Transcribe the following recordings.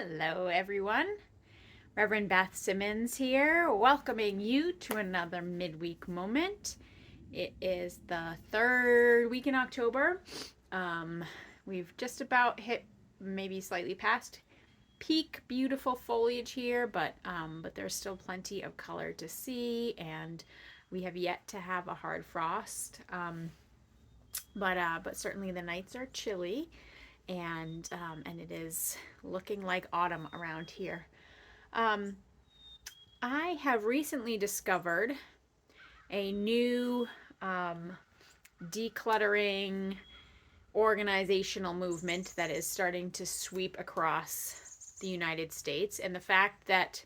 Hello, everyone. Reverend Beth Simmons here, welcoming you to another midweek moment. It is the third week in October. We've just about hit, maybe slightly past peak beautiful foliage here, but there's still plenty of color to see, and we have yet to have a hard frost. But certainly the nights are chilly, and it is looking like autumn around here. Um, I have recently discovered a new decluttering organizational movement that is starting to sweep across the United States, and the fact that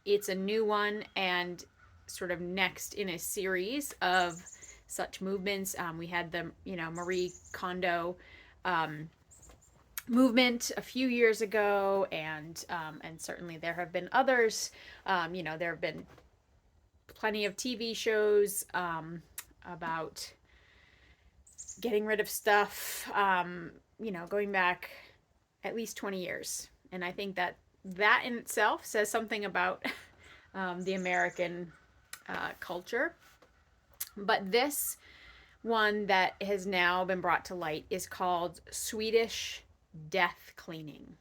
it's a new one and sort of next in a series of such movements. We had the Marie Kondo um, movement a few years ago, and certainly there have been others. There have been plenty of TV shows about getting rid of stuff. Going back at least 20 years, and I think that in itself says something about the American culture. But this one that has now been brought to light is called Swedish death cleaning.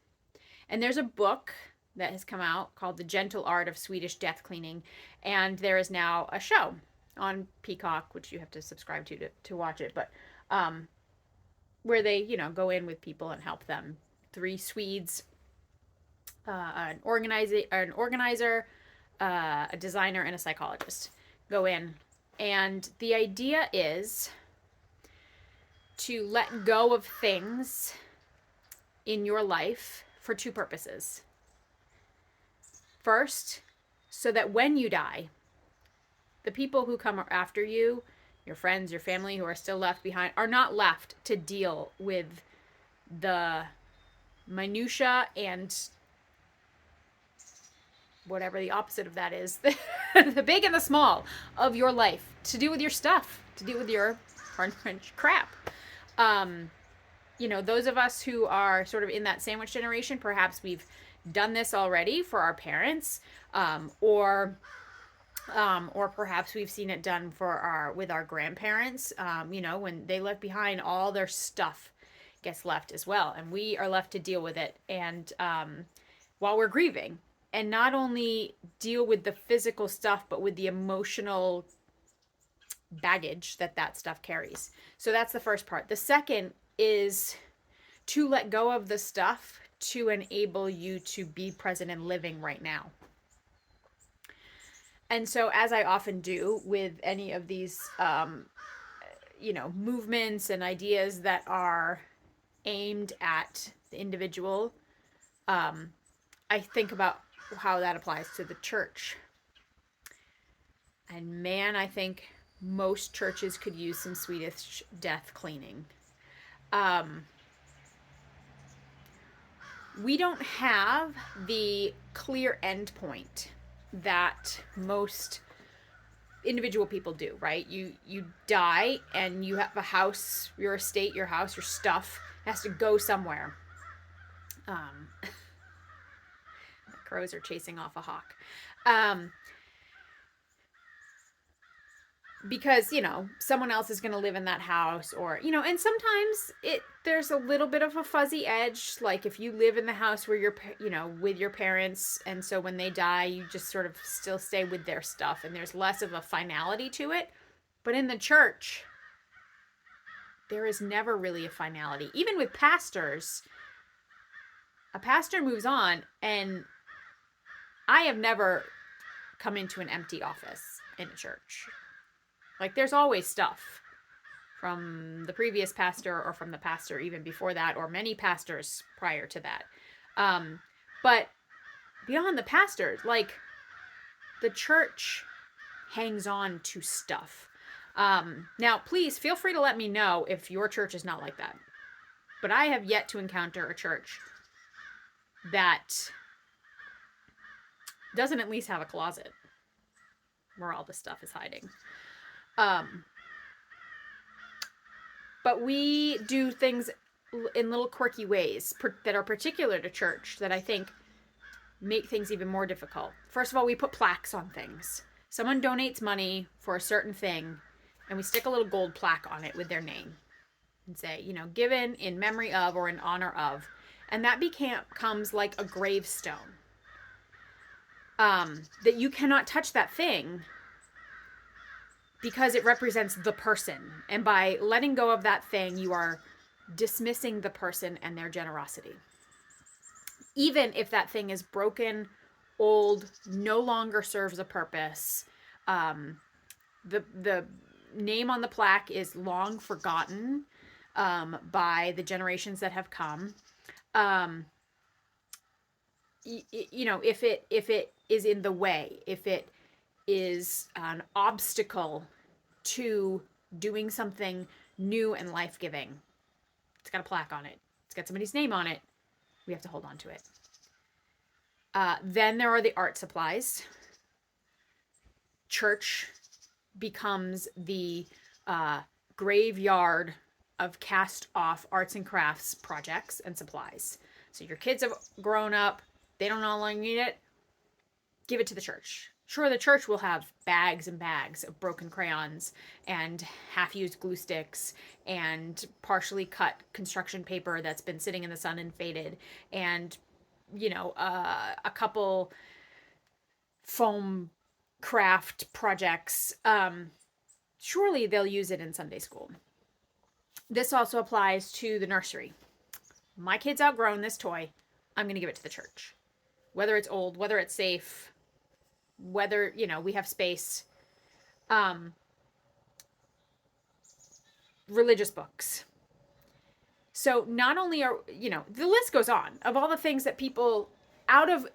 And there's a book that has come out called The Gentle Art of Swedish Death Cleaning, and there is now a show on Peacock, which you have to subscribe to watch it, but where they go in with people and help them. Three Swedes, an organizer, a designer, and a psychologist go in, and the idea is to let go of things in your life for two purposes. First, so that when you die, the people who come after you, your friends, your family who are still left behind, are not left to deal with the minutia and whatever the opposite of that is, the big and the small of your life, to deal with your stuff, to deal with your hard French crap. Those of us who are sort of in that sandwich generation, perhaps we've done this already for our parents, or perhaps we've seen it done with our grandparents. When they left behind, all their stuff gets left as well, and we are left to deal with it, and while we're grieving, and not only deal with the physical stuff, but with the emotional baggage that stuff carries. So that's the first part. The second is to let go of the stuff to enable you to be present and living right now. And so, as I often do with any of these, movements and ideas that are aimed at the individual, I think about how that applies to the church. And man, I think most churches could use some Swedish death cleaning. We don't have the clear end point that most individual people do, right? You die and you have a house, your estate, your house, your stuff has to go somewhere. The crows are chasing off a hawk. Because someone else is going to live in that house, or and sometimes there's a little bit of a fuzzy edge, like if you live in the house where you're with your parents, and so when they die you just sort of still stay with their stuff, and there's less of a finality to it. But in the church, there is never really a finality. Even with pastors, a pastor moves on, and I have never come into an empty office in a church. Like, there's always stuff from the previous pastor, or from the pastor even before that, or many pastors prior to that. But beyond the pastors, like, the church hangs on to stuff. Now, please feel free to let me know if your church is not like that. But I have yet to encounter a church that doesn't at least have a closet where all the stuff is hiding. But we do things in little quirky ways that are particular to church that I think make things even more difficult. First of all, we put plaques on things. Someone donates money for a certain thing, and we stick a little gold plaque on it with their name and say, given in memory of or in honor of. And that becomes like a gravestone. That you cannot touch that thing because it represents the person. And by letting go of that thing, you are dismissing the person and their generosity. Even if that thing is broken, old, no longer serves a purpose, the name on the plaque is long forgotten by the generations that have come. If it is in the way, if it is an obstacle to doing something new and life-giving, it's got a plaque on it. It's got somebody's name on it. We have to hold on to it. Then there are the art supplies. Church becomes the graveyard of cast off arts and crafts projects and supplies. So your kids have grown up, they don't no longer need it, give it to the church. Sure, the church will have bags and bags of broken crayons and half-used glue sticks and partially cut construction paper that's been sitting in the sun and faded, and a couple foam craft projects. Surely they'll use it in Sunday school. This also applies to the nursery. My kid's outgrown this toy. I'm going to give it to the church. Whether it's old, whether it's safe, whether, we have space. Religious books. So not only are, the list goes on of all the things that people, out of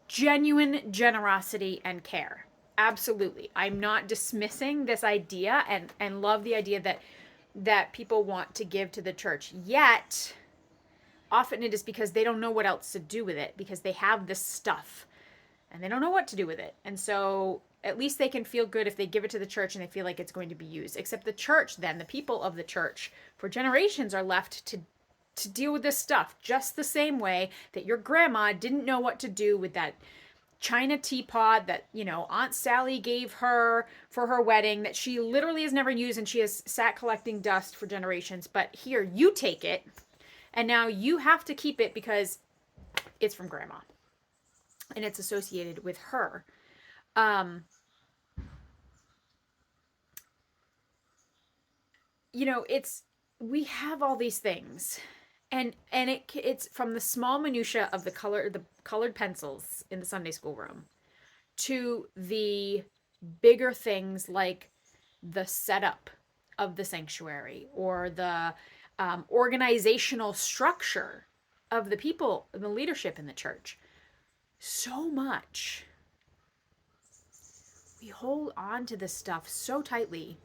genuine generosity and care. Absolutely. I'm not dismissing this idea and love the idea that people want to give to the church. Yet, often it is because they don't know what else to do with it, because they have this stuff and they don't know what to do with it. And so at least they can feel good if they give it to the church and they feel like it's going to be used. Except the church, then, the people of the church, for generations are left to deal with this stuff just the same way that your grandma didn't know what to do with that China teapot that, Aunt Sally gave her for her wedding that she literally has never used, and she has sat collecting dust for generations. But here, you take it, and now you have to keep it because it's from grandma and it's associated with her. We have all these things, and it's from the small minutia of the colored pencils in the Sunday school room to the bigger things like the setup of the sanctuary or the organizational structure of the people, the leadership in the church. So much. We hold on to this stuff so tightly.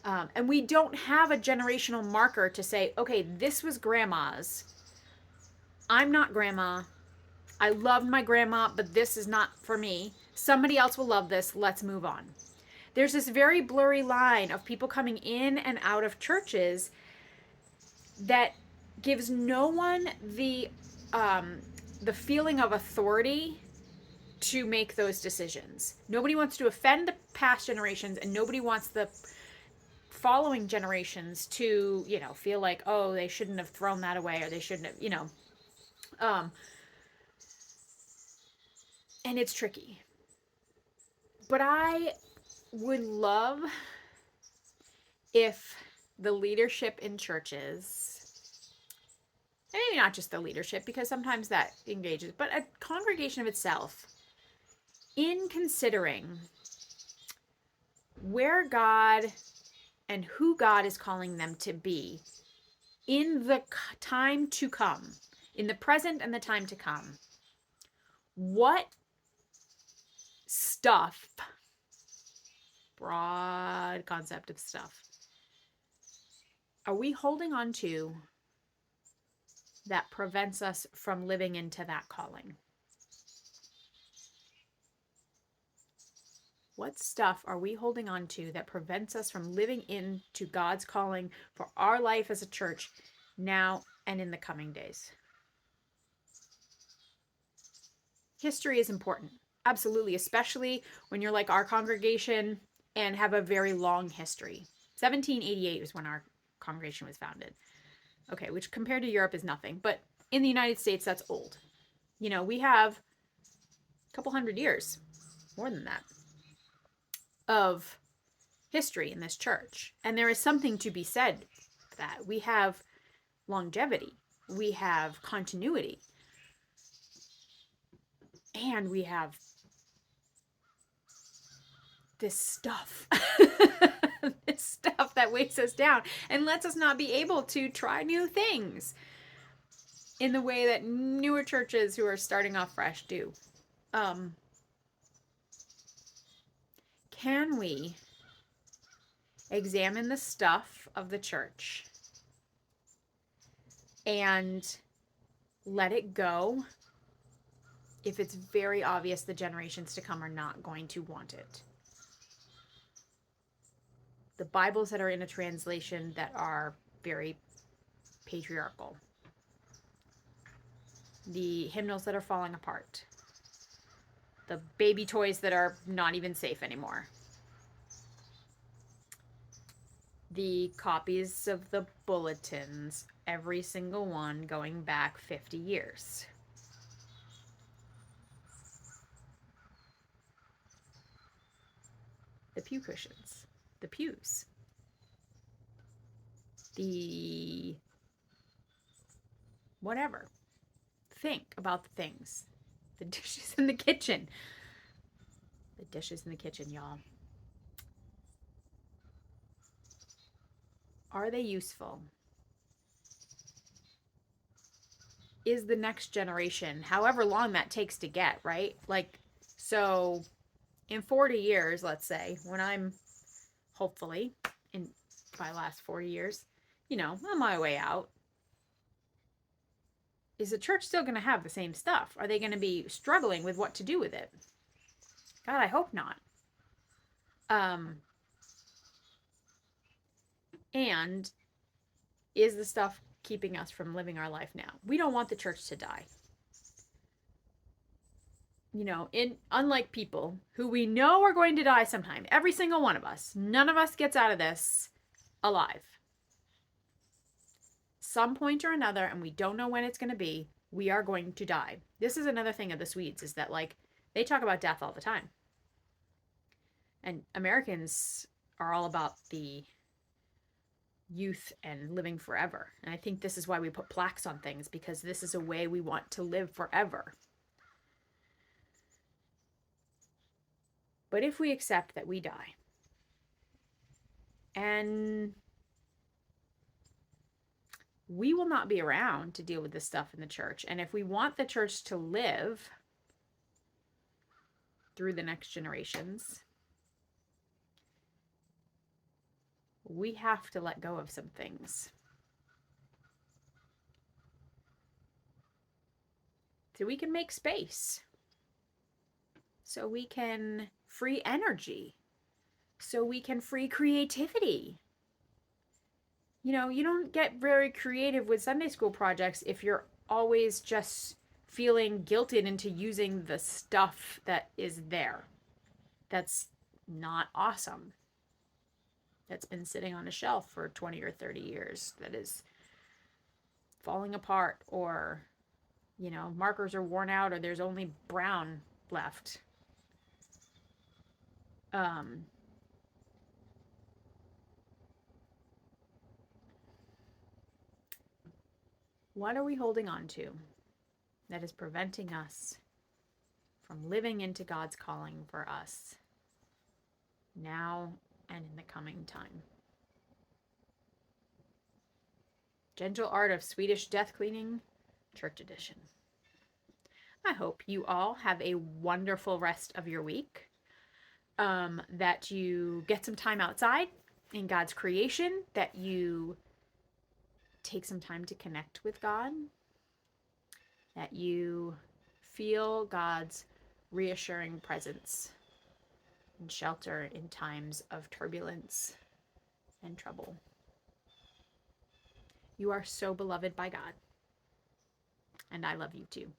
And we don't have a generational marker to say, okay, this was grandma's. I'm not grandma. I loved my grandma, but this is not for me. Somebody else will love this. Let's move on. There's this very blurry line of people coming in and out of churches that gives no one the feeling of authority to make those decisions. Nobody wants to offend the past generations, and nobody wants the following generations to, feel like, oh, they shouldn't have thrown that away, or they shouldn't have, and it's tricky. But I would love if the leadership in churches, and maybe not just the leadership, because sometimes that engages, but a congregation of itself, in considering where God and who God is calling them to be in the time to come, in the present and the time to come, what stuff, broad concept of stuff, are we holding on to that prevents us from living into that calling? What stuff are we holding on to that prevents us from living into God's calling for our life as a church now and in the coming days? history is important. Absolutely, especially when you're like our congregation and have a very long history. 1788 is when our congregation was founded. Okay, which compared to Europe is nothing, but in the United States, that's old. We have a couple hundred years, more than that, of history in this church. And there is something to be said for that. We have longevity, we have continuity, and we have this stuff. This stuff that weighs us down and lets us not be able to try new things in the way that newer churches who are starting off fresh do. Can we examine the stuff of the church and let it go if it's very obvious the generations to come are not going to want it? The Bibles that are in a translation that are very patriarchal. The hymnals that are falling apart. The baby toys that are not even safe anymore. The copies of the bulletins, every single one going back 50 years. The pew cushions, the pews, the whatever. Think about the things. The dishes in the kitchen. The dishes in the kitchen, y'all. Are they useful? Is the next generation, however long that takes to get, right? So in 40 years, let's say, when I'm hopefully in my last 40 years, on my way out, is the church still going to have the same stuff? Are they going to be struggling with what to do with it? God, I hope not. And is the stuff keeping us from living our life now? We don't want the church to die. Unlike people who we know are going to die sometime, every single one of us, none of us gets out of this alive. Some point or another, and we don't know when it's going to be, we are going to die. This is another thing of the Swedes, is that they talk about death all the time. And Americans are all about the youth and living forever. And I think this is why we put plaques on things, because this is a way we want to live forever. But if we accept that we die, and we will not be around to deal with this stuff in the church, and if we want the church to live through the next generations, we have to let go of some things. So we can make space. So we can free energy. So we can free creativity. You don't get very creative with Sunday school projects if you're always just feeling guilted into using the stuff that is there. That's not awesome. That's been sitting on a shelf for 20 or 30 years, that is falling apart, or, markers are worn out, or there's only brown left. What are we holding on to that is preventing us from living into God's calling for us now and in the coming time? Gentle Art of Swedish Death Cleaning, Church Edition. I hope you all have a wonderful rest of your week, that you get some time outside in God's creation, that you take some time to connect with God, that you feel God's reassuring presence and shelter in times of turbulence and trouble. You are so beloved by God, and I love you too.